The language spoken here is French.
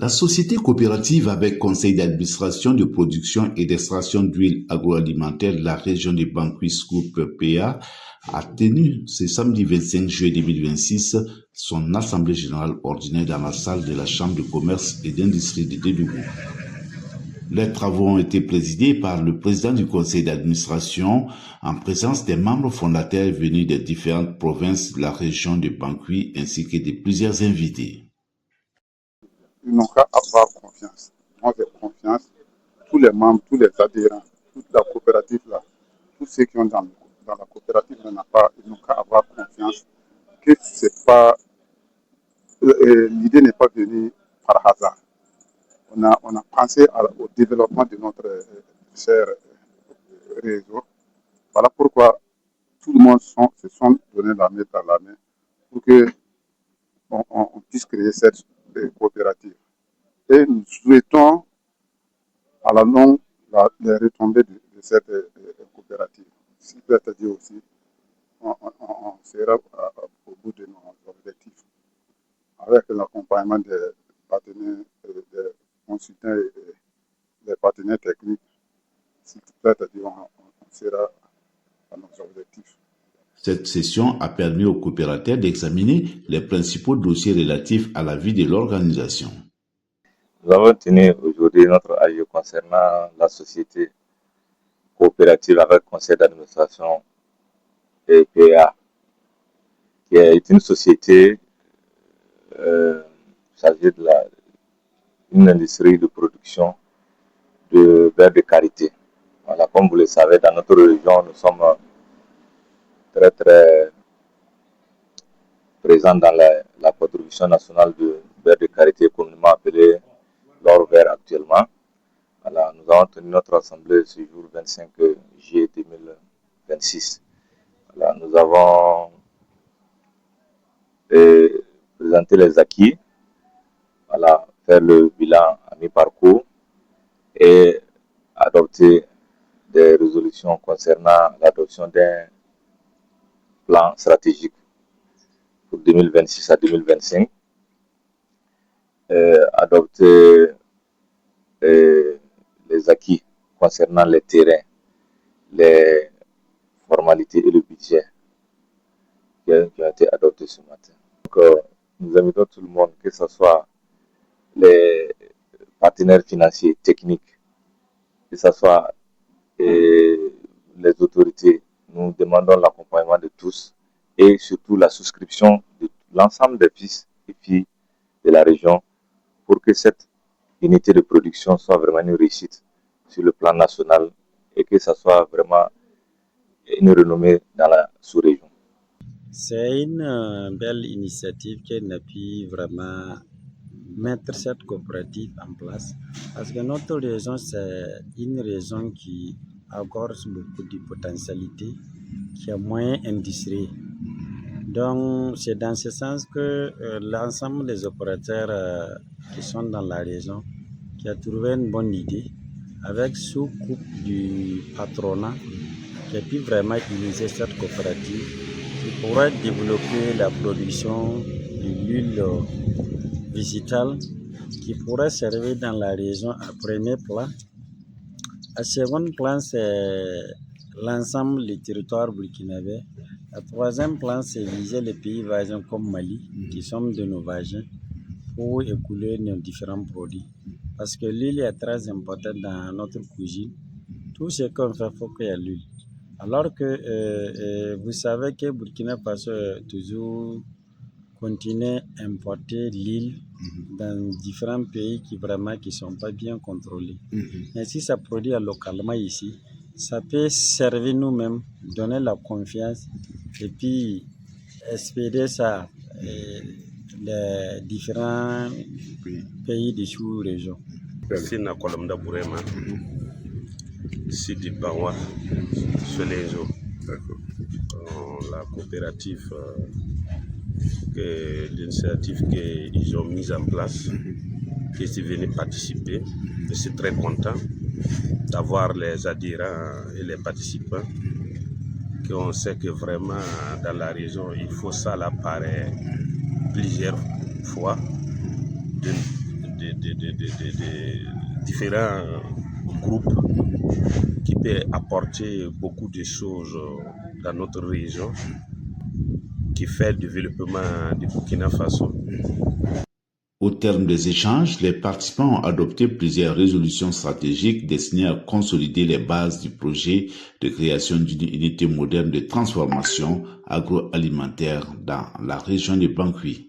La société coopérative avec conseil d'administration de production et d'extraction d'huile agroalimentaire de la région de Banquis Group PA a tenu ce samedi 25 juillet 2026 son assemblée générale ordinaire dans la salle de la Chambre de commerce et d'industrie de Dédougou. Les travaux ont été présidés par le président du conseil d'administration en présence des membres fondateurs venus des différentes provinces de la région de Banquis ainsi que de plusieurs invités. Ils n'ont qu'à avoir confiance. Moi, j'ai confiance. Tous les membres, tous les adhérents, toute la coopérative là, tous ceux qui sont dans la coopérative ils n'ont qu'à avoir confiance que c'est pas l'idée n'est pas venue par hasard. On a pensé au développement de notre cher réseau. Voilà pourquoi tout le monde se sont donné la main dans la main pour que on puisse créer cette coopérative. Et nous souhaitons à la longue les retombées de cette coopérative. C'est-à-dire aussi, on sera au bout de nos objectifs avec l'accompagnement des partenaires, des consultants et des partenaires techniques. C'est-à-dire on sera à nos objectifs. Cette session a permis aux coopérateurs d'examiner les principaux dossiers relatifs à la vie de l'organisation. Nous avons tenu aujourd'hui notre AG concernant la société coopérative avec conseil d'administration et PA, qui est une société chargée de une industrie de production de beurre de karité. Voilà, comme vous le savez, dans notre région, nous sommes très présents dans la production nationale de beurre de karité, communément appelée l'or vert actuellement. Voilà, nous avons tenu notre assemblée ce jour 25 juillet 2026. Voilà, nous avons présenté les acquis, voilà, faire le bilan à mi-parcours et adopter des résolutions concernant l'adoption d'un plan stratégique pour 2026 à 2025, adopter les acquis concernant les terrains, les formalités et le budget qui ont été adoptés ce matin. Donc, nous invitons tout le monde, que ce soit les partenaires financiers, techniques, que ce soit les autorités. Nous demandons l'accompagnement de tous et surtout la souscription de l'ensemble des fils et filles de la région pour que cette unité de production soit vraiment une réussite sur le plan national et que ça soit vraiment une renommée dans la sous-région. C'est une belle initiative qui a pu vraiment mettre cette coopérative en place parce que notre région, c'est une région qui agorge beaucoup de potentialités, qui a moins d'industrie. Donc, c'est dans ce sens que l'ensemble des opérateurs qui sont dans la région qui a trouvé une bonne idée avec sous-coupe du patronat qui a pu vraiment utiliser cette coopérative qui pourrait développer la production de l'huile végétale qui pourrait servir dans la région à premier plan. À second plan, c'est l'ensemble des territoires burkinabés. À troisième plan, c'est viser les pays voisins comme Mali, qui sont de nos voisins, pour écouler nos différents produits. Parce que l'huile est très importante dans notre cuisine. Tout ce qu'on fait, il faut qu'il y ait l'huile. Alors que vous savez que Burkina Faso toujours continue à importer l'huile dans différents pays qui sont pas bien contrôlés. Mais si ça produit localement ici, ça peut servir nous-mêmes, donner la confiance et puis espérer ça les différents pays de sous-région. Sina Kolomda Bourema, Sidi Bawa, Solejo. La coopérative, l'initiative qu'ils ont mise en place, qui est venu participer. Je suis très content d'avoir les adhérents et les participants, qu'on sait que vraiment dans la région, il faut ça là par plusieurs fois différents groupes qui peuvent apporter beaucoup de choses dans notre région, qui fait le développement du Burkina Faso. Au terme des échanges, les participants ont adopté plusieurs résolutions stratégiques destinées à consolider les bases du projet de création d'une unité moderne de transformation agroalimentaire dans la région de Bangui.